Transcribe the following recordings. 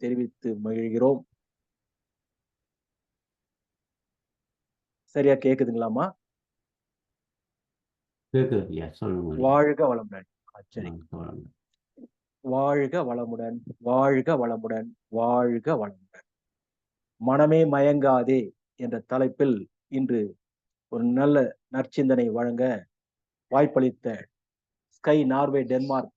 தெரிவித்து மகிழ்கிறோம். சரியா கேக்குதுங்களாமா? வாழ்க வளமுடன். சரி. வாழ்க வளமுடன், வாழ்க வளமுடன், வாழ்க வளமுடன். மனமே மயங்காதே என்ற தலைப்பில் இன்று ஒரு நல்ல நற்சிந்தனை வழங்க வாய்ப்பளித்த ஸ்கை நார்வே டென்மார்க்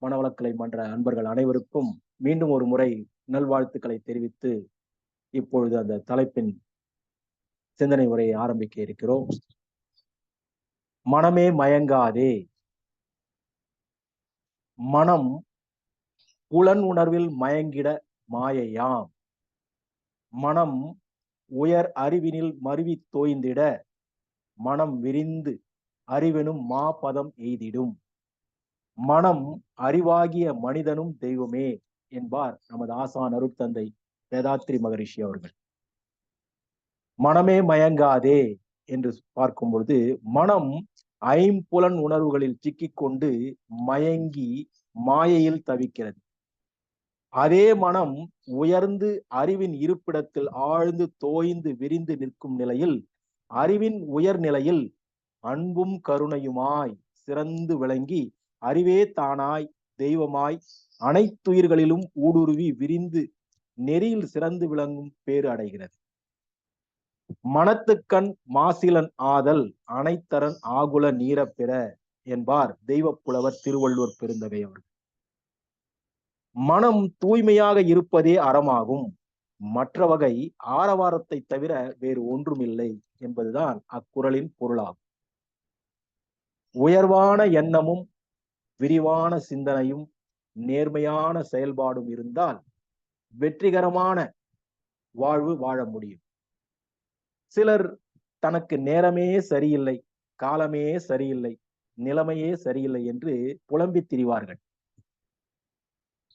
மனவளக்கலை மன்ற அன்பர்கள் அனைவருக்கும் மீண்டும் ஒரு முறை நல்வாழ்த்துக்களை தெரிவித்து இப்பொழுது அந்த தலைப்பின் சிந்தனை உரையை ஆரம்பிக்க இருக்கிறோம். மனமே மயங்காதே. மனம் புலன் உணர்வில் மயங்கிட மாயையாம். மனம் உயர் அறிவினில் மருவி தோய்ந்திட மனம் விரிந்து அறிவெனும் மாபதம் எய்திடும். மனம் அறிவாகிய மனிதனும் தெய்வமே என்பார் நமது ஆசான் அருட்தந்தை வேதாத்ரி மகரிஷி அவர்கள். மனமே மயங்காதே என்று பார்க்கும் பொழுது மனம் ஐம்புலன் உணர்வுகளில் சிக்கிக்கொண்டு மயங்கி மாயையில் தவிக்கிறது. அதே மனம் உயர்ந்து அறிவின் இருப்பிடத்தில் ஆழ்ந்து தோய்ந்து விரிந்து நிற்கும் நிலையில் அறிவின் உயர்நிலையில் அன்பும் கருணையுமாய் சிறந்து விளங்கி அறிவே தானாய் தெய்வமாய் அனைத்துயிர்களிலும் ஊடுருவி விரிந்து நெறியில் சிறந்து விளங்கும் பேறு அடைகிறது. மனத்துக்கண் மாசிலன் ஆதல் அனைத்தரன் ஆகுல நீரப் பெற என்பார் தெய்வ புலவர் திருவள்ளுவர் பெருந்தகை அவர்கள். மனம் தூய்மையாக இருப்பதே அறமாகும். மற்ற வகை ஆரவாரத்தை தவிர வேறு ஒன்றுமில்லை என்பதுதான் அக்குறளின் பொருளாகும். உயர்வான எண்ணமும் விரிவான சிந்தனையும் நேர்மையான செயல்பாடும் இருந்தால் வெற்றிகரமான வாழ்வு வாழ முடியும். சிலர் தனக்கு நேரமே சரியில்லை, காலமே சரியில்லை, நிலைமையே சரியில்லை என்று புலம்பித் திரிவார்கள்.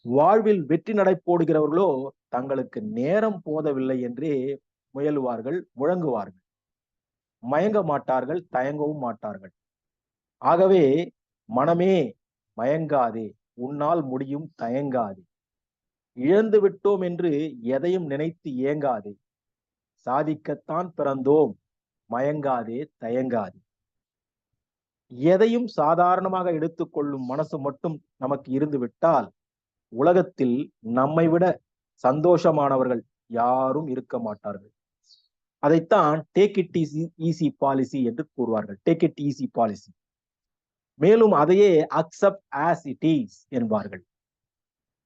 வாழ்வில் வெற்றி நடை போடுகிறவர்களோ தங்களுக்கு நேரம் போதவில்லை என்றே முயலுவார்கள், முழங்குவார்கள். மயங்க மாட்டார்கள், தயங்கவும் மாட்டார்கள். ஆகவே மனமே மயங்காதே, உன்னால் முடியும், தயங்காதே. இழந்து விட்டோம் என்று எதையும் நினைத்து ஏங்காதே. சாதிக்கத்தான் பிறந்தோம், மயங்காதே, தயங்காதே. எதையும் சாதாரணமாக எடுத்துக்கொள்ளும் மனசு மட்டும் நமக்கு இருந்து விட்டால் உலகத்தில் நம்மை விட சந்தோஷமானவர்கள் யாரும் இருக்க மாட்டார்கள். அதைத்தான் டேக் இட் ஈஸி பாலிசி என்று கூறுவார்கள். Take it easy policy. மேலும் அதையே அக்செப்ட் ஆஸ் இட் இஸ் என்பார்கள்.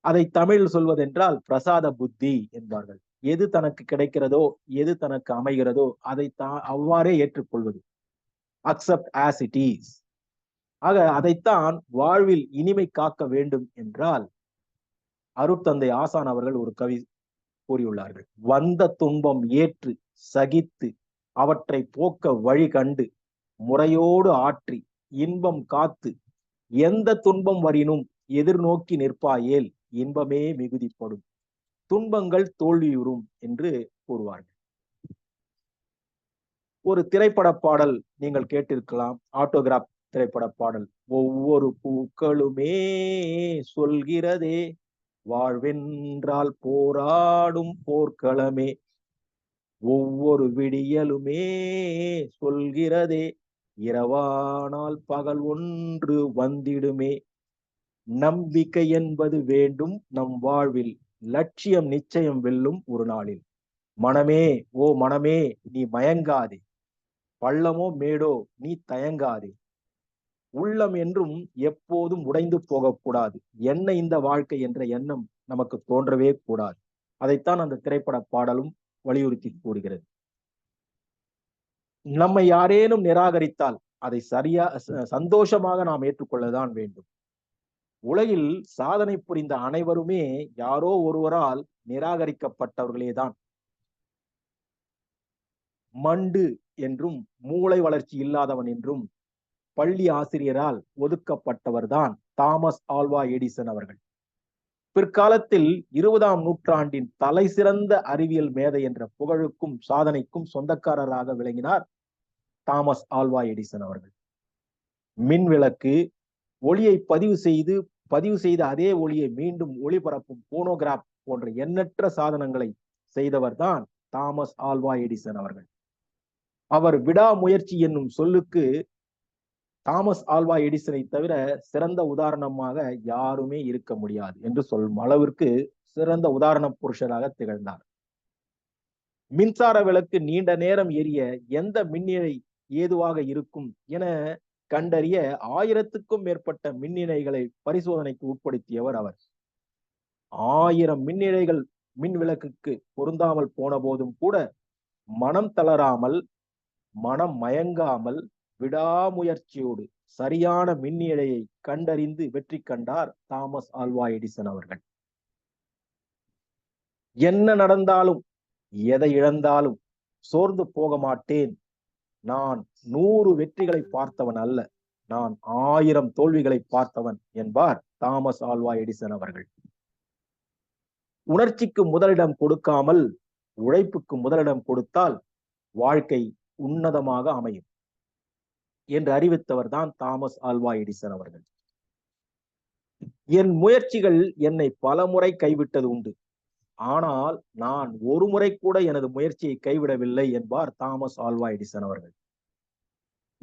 அதை தமிழில் சொல்வதென்றால் பிரசாத புத்தி என்பார்கள். எது தனக்கு கிடைக்கிறதோ, எது தனக்கு அமைகிறதோ அதை அவ்வாறே ஏற்றுக்கொள்வது. Accept as it is. ஆக அதைத்தான் வாழ்வில் இனிமை காக்க வேண்டும் என்றால் அருட்தந்தை ஆசான் அவர்கள் ஒரு கவி கூறியுள்ளார்கள். வந்த துன்பம் ஏற்று சகித்து அவற்றை போக்க வழி கண்டு முறையோடு ஆற்றி இன்பம் காத்து எந்த துன்பம் வரினும் எதிர்நோக்கி நிற்பாயேல் இன்பமே மிகுதிப்படும், துன்பங்கள் தோல்வியுறும் என்று கூறுவார்கள். ஒரு திரைப்பட பாடல் நீங்கள் கேட்டிருக்கலாம், ஆட்டோகிராப் திரைப்பட பாடல். ஒவ்வொரு பூக்களுமே சொல்கிறதே வாழ்வென்றால் போராடும் போர்க்களமே, ஒவ்வொரு விடியலுமே சொல்கிறதே இரவானால் பகல் ஒன்று வந்திடுமே, நம்பிக்கை என்பது வேண்டும் நம் வாழ்வில், லட்சியம் நிச்சயம் வெல்லும் ஒரு நாளில். மனமே, ஓ மனமே, நீ மயங்காதே, பள்ளமோ மேடோ நீ தயங்காதே, உள்ளம் என்றும் எப்போதும் உடைந்து போகக்கூடாது, என்ன இந்த வாழ்க்கை என்ற எண்ணம் நமக்கு தோன்றவே கூடாது. அதைத்தான் அந்த திரைப்பட பாடலும் வலியுறுத்தி கூறுகிறது. நம்மை யாரேனும் நிராகரித்தால் அதை சந்தோஷமாக நாம் ஏற்றுக்கொள்ளதான் வேண்டும். உலகில் சாதனை புரிந்த அனைவருமே யாரோ ஒருவரால் நிராகரிக்கப்பட்டவர்களேதான். மண்டு என்றும் மூளை வளர்ச்சி இல்லாதவன் என்றும் பள்ளி ஆசிரியரால் ஒதுக்கப்பட்டவர்தான் தாமஸ் ஆல்வா எடிசன் அவர்கள். பிற்காலத்தில் 20ஆம் நூற்றாண்டின் தலை சிறந்த அறிவியல் மேதை என்ற புகழுக்கும் சாதனைக்கும் சொந்தக்காரராக விளங்கினார் தாமஸ் ஆல்வா எடிசன் அவர்கள். மின் விளக்கு, ஒளியை பதிவு செய்த அதே ஒளியை மீண்டும் ஒளிபரப்பும் போனோகிராப் போன்ற எண்ணற்ற சாதனங்களை செய்தவர் தான் தாமஸ் ஆல்வா எடிசன் அவர்கள். அவர் விடாமுயற்சி என்னும் சொல்லுக்கு தாமஸ் ஆல்வா எடிசனை தவிர சிறந்த உதாரணமாக யாருமே இருக்க முடியாது என்று சொல்லும் அளவிற்கு சிறந்த உதாரண புருஷராக திகழ்ந்தார். மின்சார விளக்கு நீண்ட நேரம் எரிய எந்த மின்னிழை ஏதுவாக இருக்கும் என கண்டறிய 1000க்கும் மேற்பட்ட மின்னிழைகளை பரிசோதனைக்கு உட்படுத்தியவர் அவர். 1000 மின்னிழைகள் மின் விளக்குக்கு பொருந்தாமல் போன போதும் கூட மனம் தளராமல், மனம் மயங்காமல், விடாமுயற்சியோடு சரியான மின்னிழையை கண்டறிந்து வெற்றி கண்டார் தாமஸ் ஆல்வா எடிசன் அவர்கள். என்ன நடந்தாலும், எதை இழந்தாலும் சோர்ந்து போக மாட்டேன். நான் 100 வெற்றிகளை பார்த்தவன் அல்ல, நான் 1000 தோல்விகளை பார்த்தவன் என்பார் தாமஸ் ஆல்வா எடிசன் அவர்கள். உணர்ச்சிக்கு முதலிடம் கொடுக்காமல் உழைப்புக்கு முதலிடம் கொடுத்தால் வாழ்க்கை உன்னதமாக அமையும் என்று அறிவித்தவர் தான் தாமஸ் ஆல்வா எடிசன் அவர்கள். என் முயற்சிகள் என்னை பல முறை கைவிட்டது உண்டு, ஆனால் நான் ஒரு முறை கூட எனது முயற்சியை கைவிடவில்லை என்பார் தாமஸ் ஆல்வா எடிசன் அவர்கள்.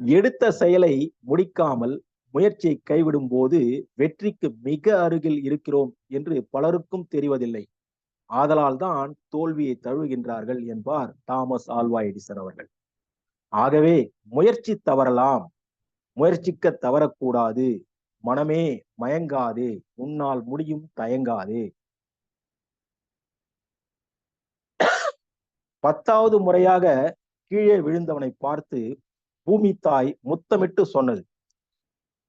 எடுத்த செயலை முடிக்காமல் முயற்சியை கைவிடும் போது வெற்றிக்கு மிக அருகில் இருக்கிறோம் என்று பலருக்கும் தெரிவதில்லை. ஆதலால் தான் தோல்வியை தழுவுகின்றார்கள் என்பார் தாமஸ் ஆல்வா எடிசன் அவர்கள். ஆகவே முயற்சி தவறலாம், முயற்சிக்க தவறக்கூடாது. மனமே மயங்காதே, உன்னால் முடியும், தயங்காதே. 10வது முறையாக கீழே விழுந்தவனை பார்த்து பூமி தாய் முத்தமிட்டு சொன்னது,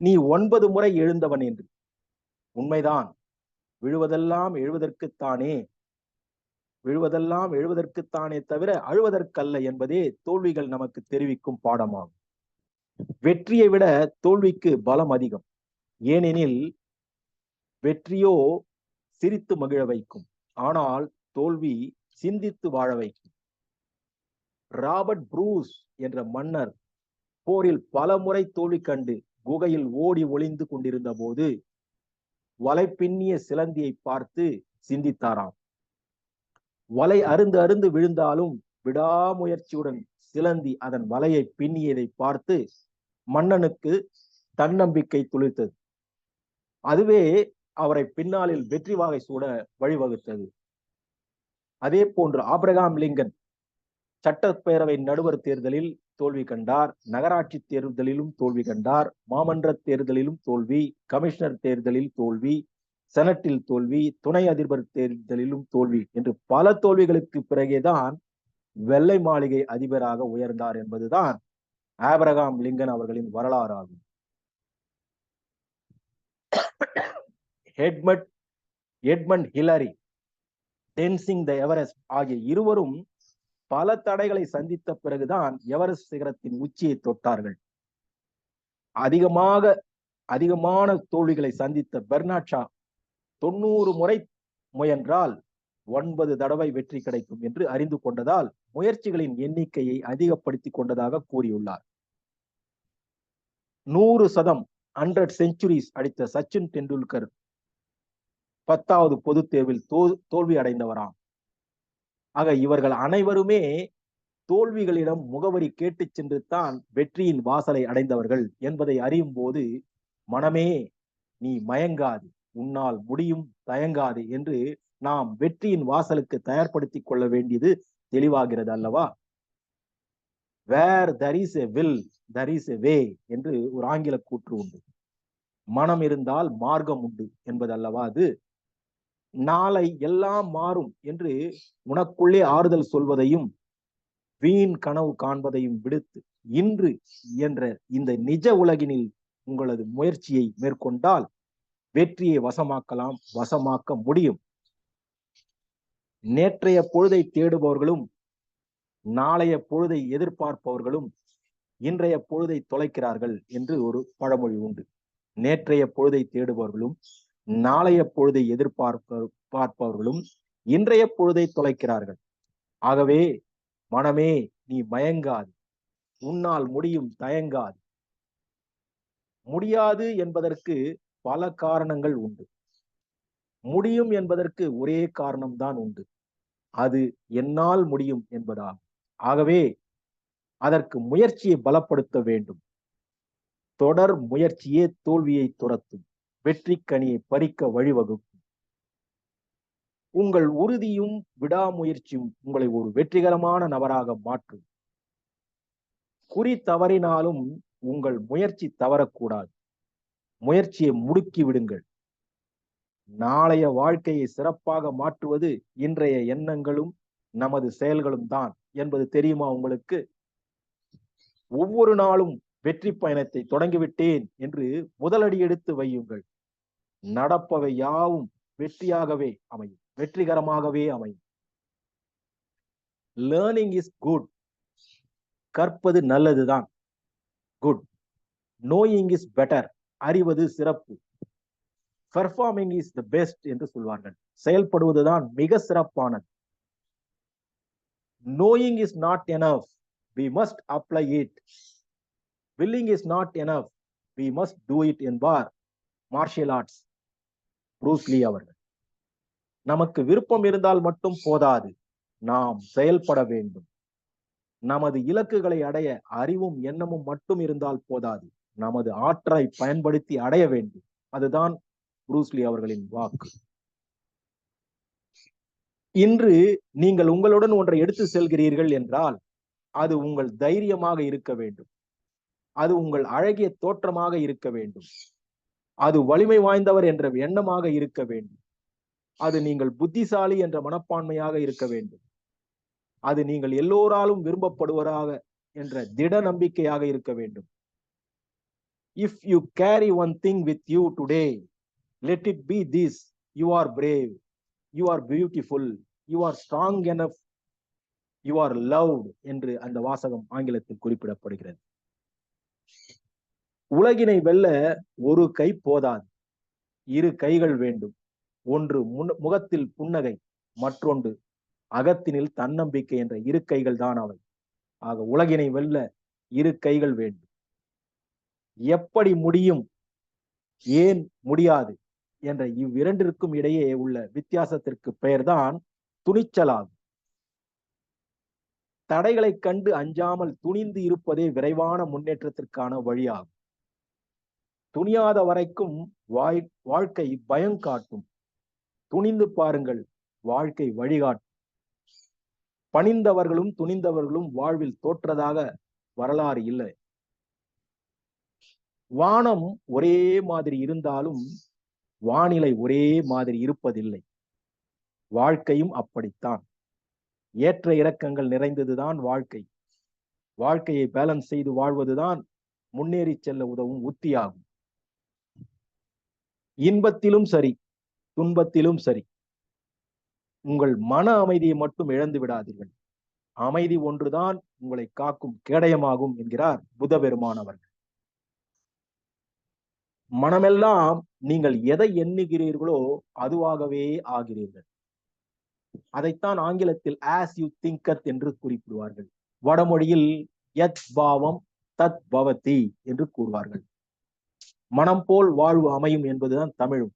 நீ 9 முறை எழுந்தவன் என்று. உண்மைதான், விழுவதெல்லாம் எழுவதற்குத்தானே, விழுவதெல்லாம் எழுவதற்குத்தானே தவிர அழுவதற்கல்ல என்பதே தோல்விகள் நமக்கு தெரிவிக்கும் பாடமாகும். வெற்றியை விட தோல்விக்கு பலம் அதிகம். ஏனெனில் வெற்றியோ சிரித்து மகிழ வைக்கும், ஆனால் தோல்வி சிந்தித்து வாழ வைக்கும். ராபர்ட் ப்ரூஸ் என்ற மன்னர் போரில் பல முறை தோல்வி கண்டு குகையில் ஓடி ஒளிந்து கொண்டிருந்த போது வலை பின்னிய சிலந்தியை பார்த்து சிந்தித்தாராம். வலை அருந்து அருந்து விழுந்தாலும் விடாமுயற்சியுடன் சிலந்தி அதன் வலையை பின்னியதை பார்த்து மன்னனுக்கு தன்னம்பிக்கை துளிர்த்தது. அதுவே அவரை பின்னாளில் வெற்றி வாகை சூட வழிவகுத்தது. அதே போன்று ஆபிரகாம் லிங்கன் சட்டப்பேரவை நடுவர் தேர்தலில் தோல்வி கண்டார், நகராட்சி தேர்தலிலும் தோல்வி கண்டார், மாமன்ற தேர்தலிலும் தோல்வி, கமிஷனர் தேர்தலில் தோல்வி, செனட்டில் தோல்வி, துணை அதிபர் தேர்தலிலும் தோல்வி என்று பல தோல்விகளுக்கு பிறகேதான் வெள்ளை மாளிகை அதிபராக உயர்ந்தார் என்பதுதான் ஆபிரகாம் லிங்கன் அவர்களின் வரலாறு ஆகும். எட்மண்ட் ஹிலரி, டென்சிங் த எவரெஸ்ட் ஆகிய இருவரும் பல தடைகளை சந்தித்த பிறகுதான் எவரெஸ்ட் சிகரத்தின் உச்சியை தொட்டார்கள். அதிகமான தோல்விகளை சந்தித்த பெர்னாட் ஷா 90 முறை முயன்றால் 9 தடவை வெற்றி கிடைக்கும் என்று அறிந்து கொண்டதால் முயற்சிகளின் எண்ணிக்கையை அதிகப்படுத்திக் கொண்டதாக கூறியுள்ளார். 100 செஞ்சுரிஸ் அடித்த சச்சின் டெண்டுல்கர் 10வது பொது தேர்வில் தோல்வி அடைந்தவராம். ஆக இவர்கள் அனைவருமே தோல்விகளிடம் முகவரி கேட்டு சென்று தான் வெற்றியின் வாசலை அடைந்தவர்கள் என்பதை அறியும் போது மனமே நீ மயங்காது, உன்னால் முடியும், தயங்காது என்று நாம் வெற்றியின் வாசலுக்கு தயார்படுத்திக் கொள்ள வேண்டியது தெளிவாகிறது அல்லவா? வேர் there is a will, there is a way என்று ஒரு ஆங்கில கூற்று உண்டு. மனம் இருந்தால் மார்க்கம் உண்டு என்பது அல்லவா அது? நாளை எல்லாம் மாறும் என்று உனக்குள்ளே ஆறுதல் சொல்வதையும் வீண் கனவு காண்பதையும் விடுத்து இன்று என்ற இந்த நிஜ உலகினில் உங்களது முயற்சியை மேற்கொண்டால் வெற்றியை வசமாக்கலாம், வசமாக்க முடியும். நேற்றைய பொழுதை தேடுபவர்களும் நாளைய பொழுதை எதிர்பார்ப்பவர்களுரும் இன்றைய பொழுதை தொலைக்கிறார்கள் என்று ஒரு பழமொழி உண்டு. நேற்றைய பொழுதை தேடுபவர்களும் நாளைய பொழுதை எதிர்பார்ப்பவர்களும் இன்றைய பொழுதை தொலைக்கிறார்கள். ஆகவே மனமே நீ மயங்காது, உன்னால் முடியும், தயங்காது. முடியாது என்பதற்கு பல காரணங்கள் உண்டு. முடியும் என்பதற்கு ஒரே காரணம்தான் உண்டு, அது என்னால் முடியும் என்பதாகும். ஆகவே அதற்கு முயற்சியை பலப்படுத்த வேண்டும். தொடர் முயற்சியே தோல்வியை துரத்தும், வெற்றி கனியை பறிக்க வழிவகுக்கும். உங்கள் உறுதியும் விடாமுயற்சியும் உங்களை ஒரு வெற்றிகரமான நபராக மாற்றும். குறி தவறினாலும் உங்கள் முயற்சி தவறக்கூடாது. முயற்சியை முடுக்கி விடுங்கள். நாளைய வாழ்க்கையை சிறப்பாக மாற்றுவது இன்றைய எண்ணங்களும் நமது செயல்களும் தான் என்பது தெரியுமா உங்களுக்கு? ஒவ்வொரு நாளும் வெற்றி பயணத்தை தொடங்கிவிட்டேன் என்று முதலடி எடுத்து வையுங்கள். நடப்பவை யாவும் வெற்றியாகவே அமையும், வெற்றிகரமாகவே அமையும். Learning is good. கற்பது நல்லதுதான், குட். Knowing is better. அறிவது சிறப்பு. பெர்ஃபார்மிங் இஸ் த பெஸ்ட் என்று சொல்வார்கள். செயல்படுவதுதான் மிக சிறப்பானது. Knowing is not enough, we must apply it. willing is not enough, we must do it என்பார் மார்ஷியல் ஆர்ட்ஸ் ப்ரூஸ் லீ அவர்கள். நமக்கு விருப்பம் இருந்தால் மட்டும் போதாது, நாம் செயல்பட வேண்டும். நமது இலக்குகளை அடைய அறிவும் எண்ணமும் மட்டும் இருந்தால் போதாது, நமது ஆற்றலை பயன்படுத்தி அடைய வேண்டும். அதுதான் ப்ரூஸ் லீ அவர்களின் வாக்கு. இன்று நீங்கள் உங்களுடன் ஒன்றை எடுத்து செல்கிறீர்கள் என்றால் அது உங்கள் தைரியமாக இருக்க வேண்டும், அது உங்கள் அழகிய தோற்றமாக இருக்க வேண்டும், அது வலிமை வாய்ந்தவர் என்ற எண்ணமாக இருக்க வேண்டும், அது நீங்கள் புத்திசாலி என்ற மனப்பான்மையாக இருக்க வேண்டும், அது நீங்கள் எல்லோராலும் விரும்பப்படுவராக என்ற திட நம்பிக்கையாக இருக்க வேண்டும். If you carry one thing with you today, let it be this: you are brave, you are beautiful, you are strong enough, you are loved என்று அந்த வாசகம் ஆங்கிலத்தில் குறிப்பிடப்படுகிறது. உலகினை வெல்ல ஒரு கை போதாது, இரு கைகள் வேண்டும். ஒன்று முகத்தில் புன்னகை, மற்றொன்று அகத்தினில் தன்னம்பிக்கை என்ற இரு கைகள் தான் அவை. ஆக உலகினை வெல்ல இரு கைகள் வேண்டும். எப்படி முடியும், ஏன் முடியாது என்ற இவ்விரண்டிற்கும் இடையே உள்ள வித்தியாசத்திற்கு பெயர்தான் துணிச்சலாகும். தடைகளை கண்டு அஞ்சாமல் துணிந்து இருப்பதே விரைவான முன்னேற்றத்திற்கான வழியாகும். துணியாத வரைக்கும் வாழ்க்கை பயம் காட்டும். துணிந்து பாருங்கள், வாழ்க்கை வழிகாட்டும். பணிந்தவர்களும் துணிந்தவர்களும் வாழ்வில் தோற்றதாக வரலாறு இல்லை. வானம் ஒரே மாதிரி இருந்தாலும் வானிலை ஒரே மாதிரி இருப்பதில்லை. வாழ்க்கையும் அப்படித்தான். ஏற்ற இறக்கங்கள் நிறைந்ததுதான் வாழ்க்கை. வாழ்க்கையை பேலன்ஸ் செய்து வாழ்வதுதான் முன்னேறி செல்ல உதவும் உத்தியாகும். இன்பத்திலும் சரி, துன்பத்திலும் சரி, உங்கள் மன அமைதியை மட்டும் இழந்து விடாதீர்கள். அமைதி ஒன்றுதான் உங்களை காக்கும் கேடயமாகும் என்கிறார் புத்த பெருமான் அவர்கள். மனமெல்லாம் நீங்கள் எதை எண்ணுகிறீர்களோ அதுவாகவே ஆகிறீர்கள். அதைத்தான் ஆங்கிலத்தில் ஆஸ் யூ திங்கத் என்று குறிப்பிடுவார்கள். வடமொழியில் யத் பாவம் தத் பவதி என்று கூறுவார்கள். மனம் போல் வாழ்வு அமையும் என்பதுதான் தமிழும்.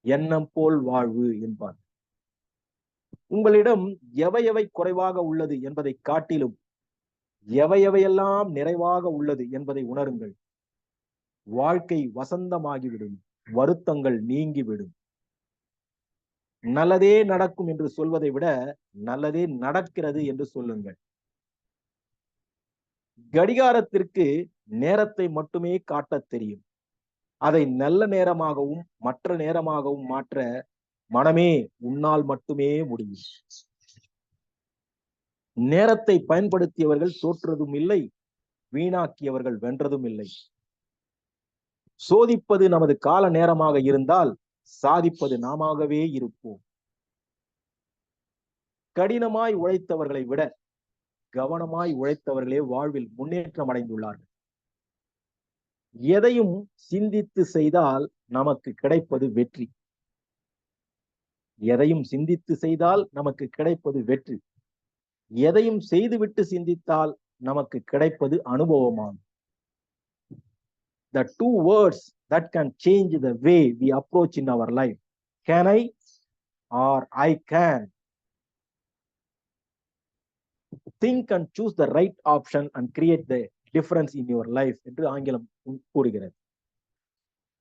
எண்ணம் போல் வாழ்வு என்பார். உங்களிடம் எவை குறைவாக உள்ளது என்பதை காட்டிலும் எவையெல்லாம் நிறைவாக உள்ளது என்பதை உணருங்கள். வாழ்க்கை வசந்தமாகிவிடும், வருத்தங்கள் நீங்கிவிடும். நல்லதே நடக்கும் என்று சொல்வதை விட நல்லதே நடக்கிறது என்று சொல்லுங்கள். கடிகாரத்திற்கு நேரத்தை மட்டுமே காட்டத் தெரியும். அதை நல்ல நேரமாகவும் மற்ற நேரமாகவும் மாற்ற மனமே உன்னால் மட்டுமே முடியும். நேரத்தை பயன்படுத்தியவர்கள் தோற்றதும் இல்லை, வீணாக்கியவர்கள் வென்றதும் இல்லை. சோதிப்பது நமது கால நேரமாக இருந்தால் சாதிப்பது நாமாகவே இருப்போம். கடினமாய் உழைத்தவர்களை விட கவனமாய் உழைத்தவர்களே வாழ்வில் முன்னேற்றம் அடைந்துள்ளார்கள். எதையும் சிந்தித்து செய்தால் நமக்கு கிடைப்பது வெற்றி. எதையும் சிந்தித்து செய்தால் நமக்கு கிடைப்பது வெற்றி. எதையும் செய்துவிட்டு சிந்தித்தால் நமக்கு கிடைப்பது அனுபவமாகும். The two words that can change the way we approach in our life: Can I or I can. Think and choose the right option and create the difference in your life என்று ஆங்கிலம் கூறுகிறது.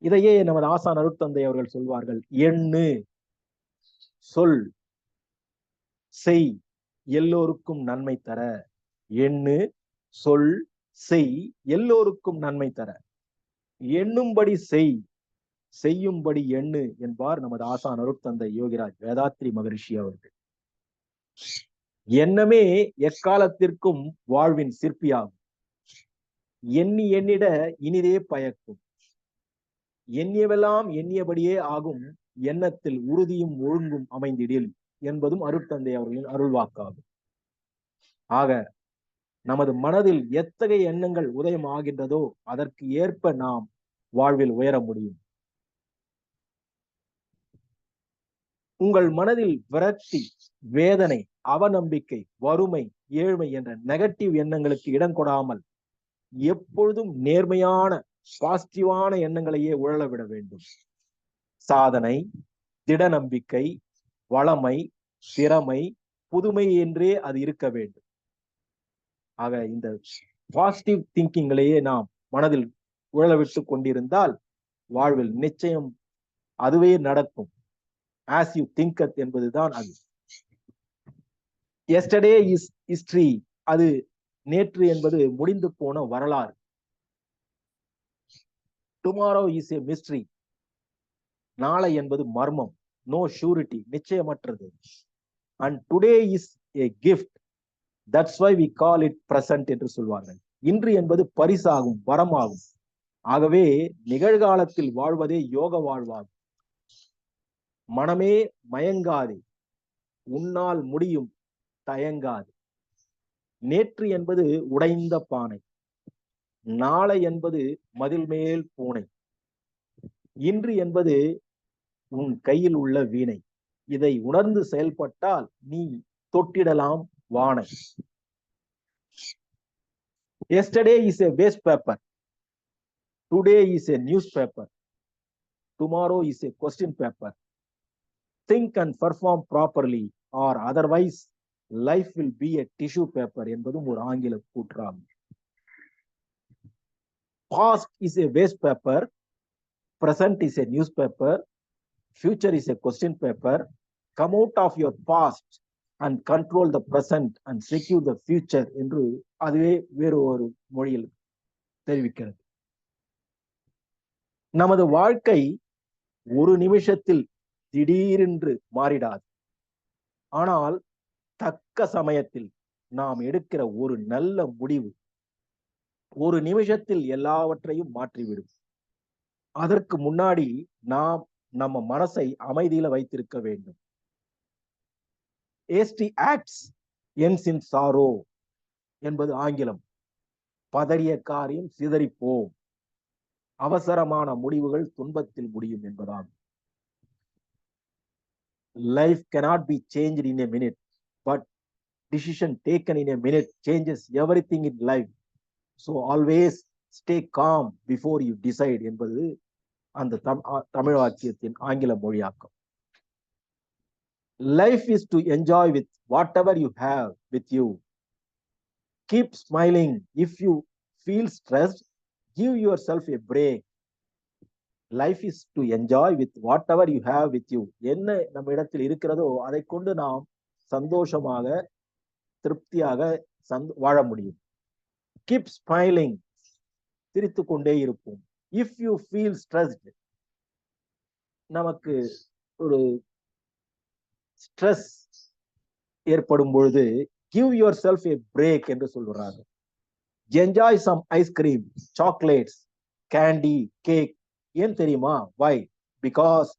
இதையே நமது ஆசான் அருட்தந்தை அவர்கள் சொல்வார்கள், எண்ணு, சொல், செய், எல்லோருக்கும் நன்மை தர. எண்ணு, சொல், செய், எல்லோருக்கும் நன்மை தர. எண்ணும்படி செய், செய்யும்படி எண்ணு என்பார் நமது ஆசான் அருட்தந்தை யோகிராஜ் வேதாத்ரி மகரிஷி அவர்கள். எண்ணமே எக்காலத்திற்கும் வாழ்வின் சிற்பியாகும். எண்ணி எண்ணிட இனிதே பயக்கும். எண்ணியவெல்லாம் எண்ணியபடியே ஆகும். எண்ணத்தில் உறுதியும் ஒழுங்கும் அமைந்திடில் என்பதும் அருட்தந்தை அவர்களின் அருள்வாக்காகும். ஆக நமது மனதில் எத்தகைய எண்ணங்கள் உதயம் ஆகின்றதோ அதற்கு ஏற்ப நாம் வாழ்வில் உயர முடியும். உங்கள் மனதில் விரக்தி, வேதனை, அவநம்பிக்கை, வறுமை, ஏழ்மை என்ற நெகட்டிவ் எண்ணங்களுக்கு இடம் கொடாமல் எப்பொழுதும் நேர்மையான பாசிட்டிவான எண்ணங்களையே உழல விட வேண்டும். சாதனை, திட நம்பிக்கை, வளமை, திறமை, புதுமை என்றே அது இருக்க வேண்டும். ஆக இந்த பாசிட்டிவ் திங்கிங்களையே நாம் மனதில் உழல விட்டு கொண்டிருந்தால் வாழ்வில் நிச்சயம் அதுவே நடக்கும். As you thinketh என்பதுதான் அது. Yesterday is history. அது நேற்று என்பது முடிந்து போன வரலாறு. Tomorrow is a mystery. நாளை என்பது மர்மம். No surety, நிச்சயமற்றது. And today is a gift. That's why we call it present என்று சொல்வார்கள். இன்று என்பது பரிசாகும், வரமாகும். ஆகவே நிகழ்காலத்தில் வாழ்வதே யோக வாழ்வாகும். மனமே மயங்காது, உன்னால் முடியும், தயங்காது. நேற்று என்பது உடைந்த பானை, நாளை என்பது மதில் மேல் பூனை, இன்று என்பது உன் கையில் உள்ள வீணை. இதை உணர்ந்து செயல்பட்டால் நீ தொட்டிடலாம் வானை. Yesterday is a waste paper. Today is a newspaper. Tomorrow is a question paper. Think and perform properly or otherwise life will be a tissue paper என்பதும் ஒரு ஆங்கில கூற்றாகும். Past is a waste paper. Present is a newspaper. Future is a question paper. Come out of your past and control the present and secure the future என்று அதுவே வேறு ஒரு மொழியில் தெரிவிக்கிறது. நமது வாழ்க்கை ஒரு நிமிஷத்தில் திடீரென்று மாறிடாது. ஆனால் தக்க சமயத்தில் நாம் எடுக்கிற ஒரு நல்ல முடிவு ஒரு நிமிஷத்தில் எல்லாவற்றையும் மாற்றிவிடும். அதற்கு முன்னாடி நாம் நம்ம மனசை அமைதியில வைத்திருக்க வேண்டும். hasty acts ends in sorrow என்பது ஆங்கிலம். பதறிய காரியம் சிதறிப்போம், அவசரமான முடிவுகள் துன்பத்தில் முடியும் என்பதாகும். Life cannot be changed in a minute, but decision taken in a minute changes everything in life. So always stay calm before you decide என்பது அந்த தமிழ் வாக்கியத்தின் ஆங்கில மொழியாக்கம். Life is to enjoy with whatever you have with you. Keep smiling. If you feel stressed, give yourself a break. Life is to enjoy with whatever you have with you. என்ன நம்ம இடத்தில் இருக்கிறதோ அதை கொண்டு நாம் சந்தோஷமாக திருப்தியாக வாழ முடியும். Keep smiling. சிரித்து கொண்டே இருப்போம். If you feel stressed, நமக்கு ஒரு ஸ்ட்ரெஸ் ஏற்படும் பொழுது give yourself a break என்று சொல்றாங்க. Enjoy some ice cream, chocolates, candy, cake. ஏன் தெரியுமா? Why? Because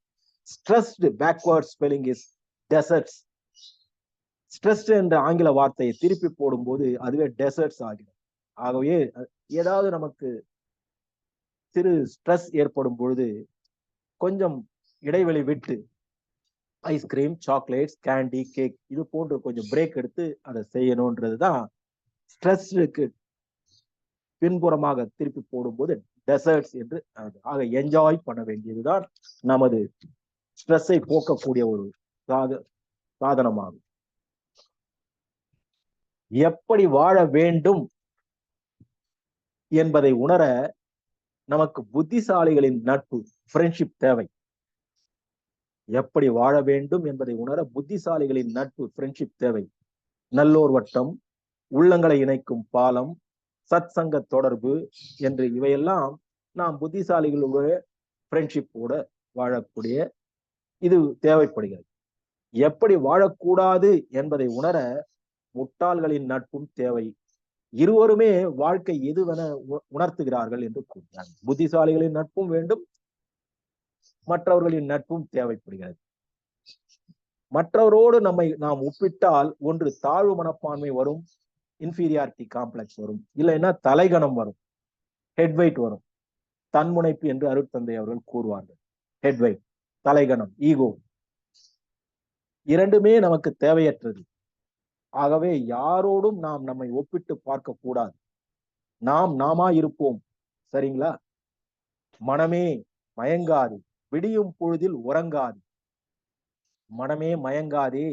stressed backward spelling is deserts. Stressed என்ற ஆங்கில வார்த்தையை திருப்பி போடும்போது அதுவே டெசர்ட்ஸ் ஆகும். ஆகவே ஏதாவது நமக்கு சிறு ஸ்ட்ரெஸ் ஏற்படும் பொழுது கொஞ்சம் இடைவெளி விட்டு ஐஸ்கிரீம், சாக்லேட்ஸ், கேண்டி, கேக் இது போன்று கொஞ்சம் பிரேக் எடுத்து அதை செய்யணும்ன்றதுதான் ஸ்ட்ரெஸ்க்கு பின்புறமாக திருப்பி போடும்போது டெசர்ட்ஸ் என்று. ஆக என்ஜாய் பண்ண வேண்டியதுதான் நமது ஸ்ட்ரெஸ்ஸை போக்கக்கூடிய ஒரு சாதனமாகும். எப்படி வாழ வேண்டும் என்பதை உணர நமக்கு புத்திசாலிகளின் நட்பு, ஃப்ரெண்ட்ஷிப் தேவை. எப்படி வாழ வேண்டும் என்பதை உணர புத்திசாலிகளின் நட்பு, ஃப்ரெண்ட்ஷிப் தேவை. நல்லோர் வட்டம், உள்ளங்களை இணைக்கும் பாலம், சத் சங்க தொடர்பு என்று இவையெல்லாம் நாம் புத்திசாலிகளோட ஃப்ரெண்ட்ஷிப்போட வாழக்கூடிய இது தேவைப்படுகிறது. எப்படி வாழக்கூடாது என்பதை உணர முட்டாள்களின் நட்பும் தேவை. இருவருமே வாழ்க்கை எதுவென உணர்த்துகிறார்கள் என்று கூறுகிறார். புத்திசாலிகளின் நட்பும் வேண்டும், மற்றவர்களின் நட்பும் தேவைப்படுகிறது. மற்றவரோடு நாம் ஒப்பிட்டால் ஒன்று தாழ்வு மனப்பான்மை வரும், இன்ஃபீரியாரிட்டி காம்ப்ளெக்ஸ் வரும், இல்லைன்னா தலைகணம் வரும், ஹெட்வைட் வரும். தன்முனைப்பு என்று அருட்தந்தை அவர்கள் கூறுவார்கள். ஹெட்வைட், தலைகணம், ஈகோ இரண்டுமே நமக்கு தேவையற்றது. ஆகவே யாரோடும் நாம் நம்மை ஒப்பிட்டு பார்க்க கூடாது. நாம் நாமா இருப்போம். சரிங்களா? மனமே மயங்காது, விடியும் பொழுதில் உறங்காது. மனமே மயங்காதே,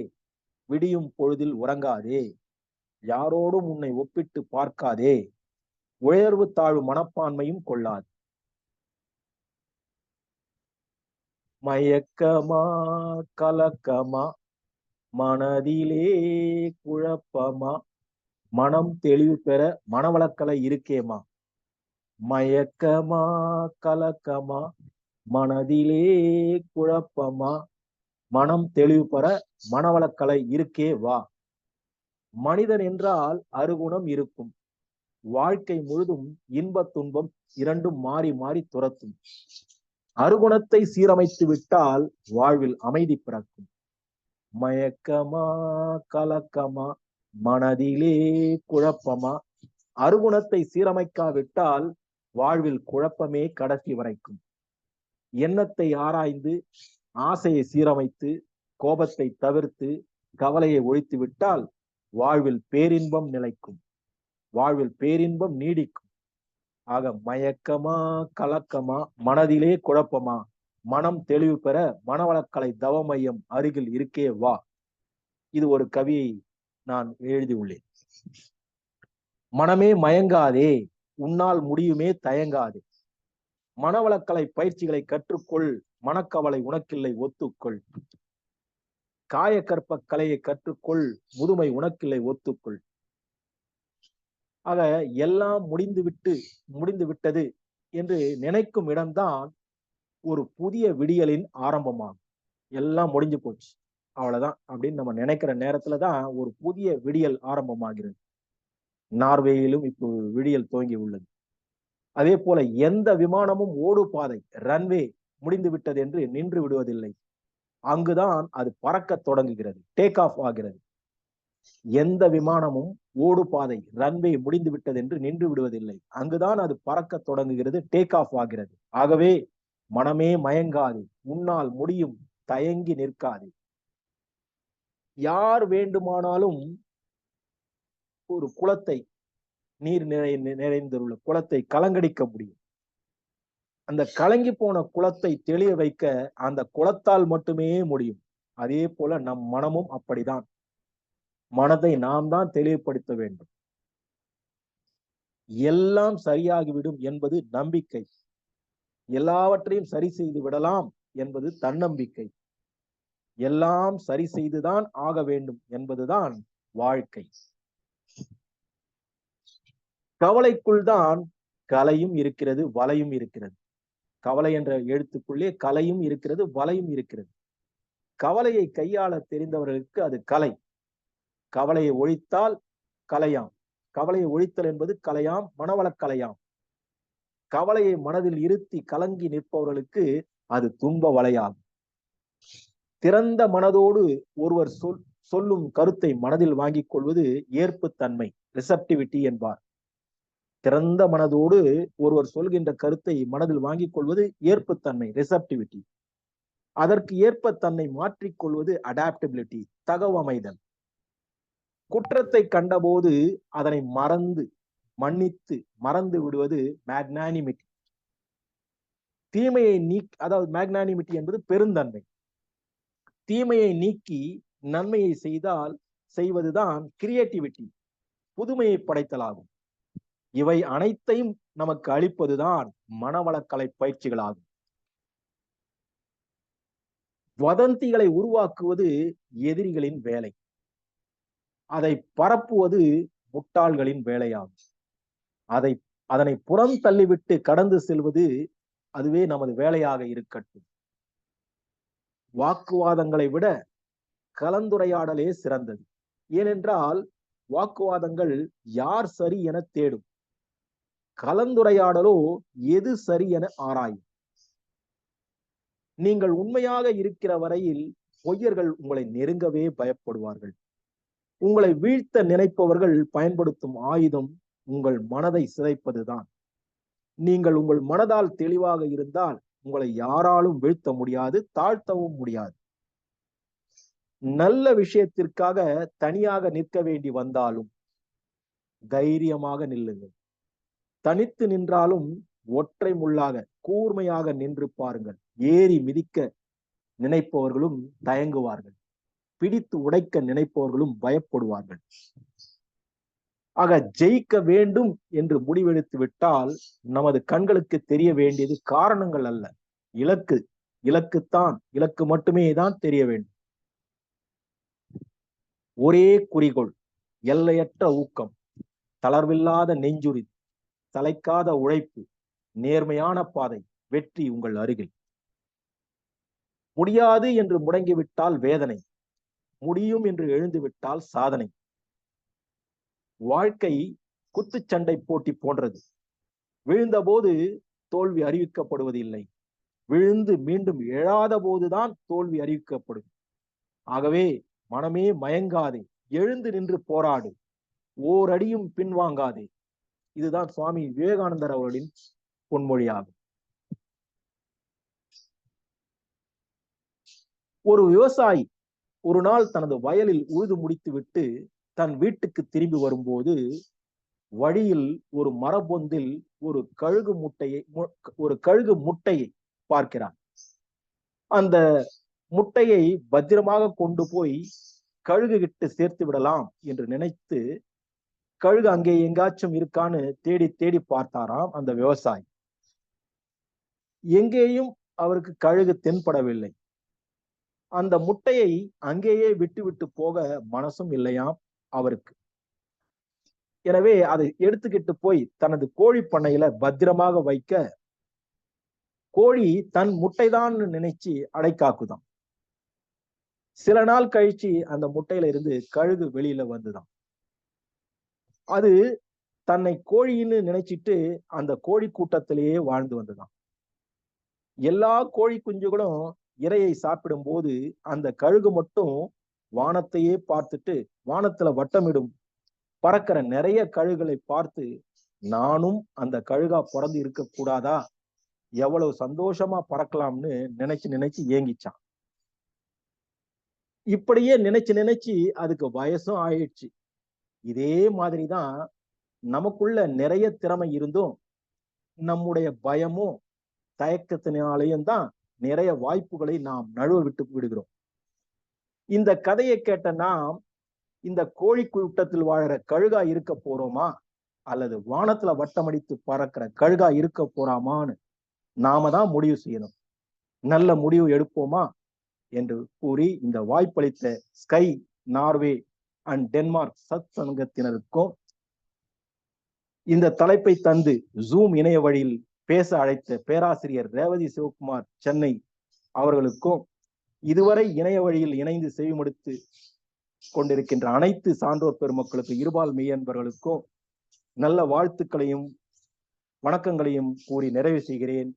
விடியும் பொழுதில் உறங்காதே. யாரோடும் உன்னை ஒப்பிட்டு பார்க்காதே. உயர்வு தாழ்வு மனப்பான்மையும் கொள்ளாது. மயக்கமா கலக்கமா மனதிலே குழப்பமா, மனம் தெளிவு பெற மனவளக்கலை இருக்கேமா. மயக்கமா கலக்கமா மனதிலே குழப்பமா, மனம் தெளிவு பெற மனவளக்கலை இருக்கே வா. மனிதன் என்றால் அருகுணம் இருக்கும். வாழ்க்கை முழுதும் இன்ப துன்பம் இரண்டும் மாறி மாறி துரத்தும். அருகுணத்தை சீரமைத்து விட்டால் வாழ்வில் அமைதி பிறக்கும். மயக்கமா கலக்கமா மனதிலே குழப்பமா, அருகுணத்தை சீரமைக்காவிட்டால் வாழ்வில் குழப்பமே கடைசி வரைக்கும். எண்ணத்தை ஆராய்ந்து ஆசையை சீரமைத்து கோபத்தை தவிர்த்து கவலையை ஒழித்து விட்டால் வாழ்வில் பேரின்பம் நிலைக்கும், வாழ்வில் பேரின்பம் நீடிக்கும். ஆக மயக்கமா கலக்கமா மனதிலே குழப்பமா, மனம் தெளிவு பெற மனவளக்கலை தவ மையம் அருகில் இருக்கே வா. இது ஒரு கவியை நான் எழுதியுள்ளேன். மனமே மயங்காதே, உன்னால் முடியுமே தயங்காதே. மனவளக்கலை பயிற்சிகளை கற்றுக்கொள், மனக்கவலை உனக்கில்லை ஒத்துக்கொள். காயக்கற்ப கலையை கற்றுக்கொள், முதுமை உனக்கில்லை ஒத்துக்கொள். ஆக எல்லாம் முடிந்து விட்டது என்று நினைக்கும் இடம்தான் ஒரு புதிய விடியலின் ஆரம்பமாகும். எல்லாம் முடிஞ்சு போச்சு, அவ்வளவுதான் அப்படின்னு நம்ம நினைக்கிற நேரத்துலதான் ஒரு புதிய விடியல் ஆரம்பமாகிறது. நார்வேயிலும் இப்போ விடியல் துவங்கி உள்ளது. அதே போல எந்த விமானமும் ஓடு பாதை, ரன்வே முடிந்து விட்டது என்று நின்று விடுவதில்லை. அங்குதான் அது பறக்க தொடங்குகிறது, டேக் ஆஃப் ஆகிறது. எந்த விமானமும் ஓடு பாதை, ரன்வே முடிந்து விட்டது என்று நின்று விடுவதில்லை. அங்குதான் அது பறக்க தொடங்குகிறது, டேக் ஆஃப் ஆகிறது. ஆகவே மனமே மயங்காது, உன்னால் முடியும், தயங்கி நிற்காது. யார் வேண்டுமானாலும் ஒரு குளத்தை, நீர் நிறைந்துள்ள குளத்தை கலங்கடிக்க முடியும். அந்த கலங்கி போன குளத்தை தெளிய வைக்க அந்த குளத்தால் மட்டுமே முடியும். அதே போல நம் மனமும் அப்படிதான். மனதை நாம் தான் தெளிவுபடுத்த வேண்டும். எல்லாம் சரியாகிவிடும் என்பது நம்பிக்கை. எல்லாவற்றையும் சரி செய்து விடலாம் என்பது தன்னம்பிக்கை. எல்லாம் சரி செய்துதான் ஆக வேண்டும் என்பதுதான் வாழ்க்கை. கவலைக்குள் தான் கலையும் இருக்கிறது, வலையும் இருக்கிறது. கவலை என்ற எழுத்துக்குள்ளே கலையும் இருக்கிறது, வலையும் இருக்கிறது. கவலையை கையாள தெரிந்தவர்களுக்கு அது கலை. கவலையை ஒழித்தால் கலையாம். கவலையை ஒழித்தல் என்பது கலையாம், மனவளக்கலையாம். கவலையை மனதில் இருத்தி கலங்கி நிற்பவர்களுக்கு அது துன்ப வலையாகும். திறந்த மனதோடு ஒருவர் சொல்லும் கருத்தை மனதில் வாங்கிக் கொள்வது ஏற்புத்தன்மை, ரிசப்டிவிட்டி என்பார். திறந்த மனதோடு ஒருவர் சொல்கின்ற கருத்தை மனதில் வாங்கிக் கொள்வது ஏற்புத்தன்மை, ரிசப்டிவிட்டி. அதற்கு ஏற்ப தன்னை மாற்றிக்கொள்வது அடாப்டபிலிட்டி, தகவமைதல். குற்றத்தை கண்டபோது அதனை மன்னித்து மறந்து விடுவது மேக்னானிமிட்டி. தீமையை அதாவது மேக்னானிமிட்டி என்பது பெருந்தன்மை. தீமையை நீக்கி நன்மையை செய்வதுதான் கிரியேட்டிவிட்டி, புதுமையை படைத்தலாகும். இவை அனைத்தையும் நமக்கு அளிப்பதுதான் மனவளக்கலை பயிற்சிகளாகும். வதந்திகளை உருவாக்குவது எதிரிகளின் வேலை, அதை பரப்புவது முட்டாள்களின் வேலையாகும். அதனை புறம் தள்ளிவிட்டு கடந்து செல்வது அதுவே நமது வேலையாக இருக்கட்டும். வாக்குவாதங்களை விட கலந்துரையாடலே சிறந்தது. ஏனென்றால் வாக்குவாதங்கள் யார் சரி என தேடும், கலந்துரையாடலோ எது சரி என ஆராயும். நீங்கள் உண்மையாக இருக்கிற வரையில் பொய்யர்கள் உங்களை நெருங்கவே பயப்படுவார்கள். உங்களை வீழ்த்த நினைப்பவர்கள் பயன்படுத்தும் ஆயுதம் உங்கள் மனதை சிதைப்பதுதான். நீங்கள் உங்கள் மனதால் தெளிவாக இருந்தால் உங்களை யாராலும் வீழ்த்த முடியாது, தாழ்த்தவும் முடியாது. நல்ல விஷயத்திற்காக தனியாக நிற்க வேண்டி வந்தாலும் தைரியமாக நில்லுங்கள். தனித்து நின்றாலும் ஒற்றை முள்ளாக கூர்மையாக நின்று பாருங்கள். ஏறி மிதிக்க நினைப்பவர்களும் தயங்குவார்கள், பிடித்து உடைக்க நினைப்பவர்களும் பயப்படுவார்கள். ஆக ஜெயிக்க வேண்டும் என்று முடிவெடுத்து விட்டால் நமது கண்களுக்கு தெரிய வேண்டியது காரணங்கள் அல்ல, இலக்கு. இலக்கு மட்டுமே தான் தெரிய வேண்டும். ஒரே குறிக்கோள், எல்லையற்ற ஊக்கம், தளர்வில்லாத நெஞ்சுறுதி, தலைக்காத உழைப்பு, நேர்மையான பாதை, வெற்றி உங்கள் அருகில். முடியாது என்று முடங்கிவிட்டால் வேதனை, முடியும் என்று எழுந்துவிட்டால் சாதனை. வாழ்க்கை குத்துச்சண்டை போட்டி போன்றது. விழுந்தபோது தோல்வி அறிவிக்கப்படுவது இல்லை, விழுந்து மீண்டும் எழாத போதுதான் தோல்வி அறிவிக்கப்படும். ஆகவே மனமே மயங்காதே, எழுந்து நின்று போராடு, ஓரடியும் பின்வாங்காதே. இதுதான் சுவாமி விவேகானந்தர் அவர்களின் பொன்மொழியாகும். ஒரு விவசாயி ஒரு நாள் தனது வயலில் உழுது முடித்துவிட்டு தன் வீட்டுக்கு திரும்பி வரும்போது வழியில் ஒரு மரபொந்தில் ஒரு கழுகு முட்டையை பார்க்கிறார். அந்த முட்டையை பத்திரமாக கொண்டு போய் கழுகு கிட்ட சேர்த்து விடலாம் என்று நினைத்து கழுகு அங்கே எங்காச்சும் இருக்கான்னு தேடி தேடி பார்த்தாராம் அந்த விவசாயி. எங்கேயும் அவருக்கு கழுகு தென்படவில்லை. அந்த முட்டையை அங்கேயே விட்டு போக மனசும் இல்லையாம் அவருக்கு. எனவே அதை எடுத்துக்கிட்டு போய் தனது கோழி பண்ணையில பத்திரமாக வைக்க கோழி தன் முட்டைதான் நினைச்சு அடைக்காக்குதான். சில நாள் கழிச்சு அந்த முட்டையில இருந்து கழுகு வெளியில வந்துதான். அது தன்னை கோழின்னு நினைச்சிட்டு அந்த கோழி கூட்டத்திலேயே வாழ்ந்து வந்துதான். எல்லா கோழி குஞ்சுகளும் இரையை சாப்பிடும் போது அந்த கழுகு மட்டும் வானத்தையே பார்த்துட்டு வானத்துல வட்டமிடும் பறக்கிற நிறைய கழுகுகளை பார்த்து நானும் அந்த கழுகா பிறந்து இருக்க கூடாதா, எவ்வளவு சந்தோஷமா பறக்கலாம்னு நினைச்சு ஏங்கிச்சான். இப்படியே நினைச்சு அதுக்கு வயசும் ஆயிடுச்சு. இதே மாதிரிதான் நமக்குள்ள நிறைய திறமை இருந்தும் நம்முடைய பயமும் தயக்கத்தினாலேயும் தான் நிறைய வாய்ப்புகளை நாம் நழுவ விட்டு விடுகிறோம். இந்த கதையை கேட்ட நாம் இந்த கோழி கூட்டத்தில் வாழற கழுகா இருக்க போறோமா அல்லது வானத்துல வட்டமடித்து பறக்கிற கழுகா இருக்க போறாமான்னு நாம தான் முடிவு செய்யணும். நல்ல முடிவு எடுப்போமா என்று கூறி இந்த வாய்ப்பளித்த ஸ்கை, நார்வே அண்ட் டென்மார்க் சத் சங்கத்தினருக்கும் இந்த தலைப்பை தந்து ஜூம் இணைய வழியில் பேச அழைத்த பேராசிரியர் ரேவதி சிவகுமார் சென்னை அவர்களுக்கும் இதுவரை இணைய வழியில் இணைந்து செவிமடுத்து கொண்டிருக்கின்ற அனைத்து சான்றோர் பெருமக்களுக்கு, இருபால் மெய்யன்பர்களுக்கும் நல்ல வாழ்த்துக்களையும் வணக்கங்களையும் கூறி நிறைவு செய்கிறேன்.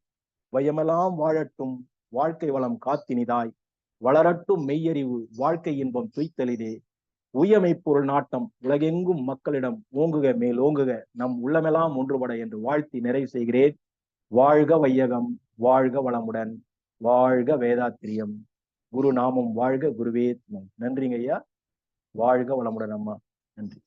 வையமெல்லாம் வாழட்டும் வாழ்க்கை வளம் காத்தினிதாய், வளரட்டும் மெய்யறிவு வாழ்க்கை இன்பம் துய்த்தலிதே, உயமை பொருள் நாட்டம் உலகெங்கும் மக்களிடம் ஓங்குக மேல் ஓங்குக நம் உள்ளமெல்லாம் ஒன்றுபட என்று வாழ்த்தி நிறைவு செய்கிறேன். வாழ்க வையகம், வாழ்க வளமுடன், வாழ்க வேதாத்திரியம், குரு நாமம் வாழ்க, குருவே துணை. நன்றிங்க ஐயா. வாழ்க வளமுடன் அம்மா. நன்றி.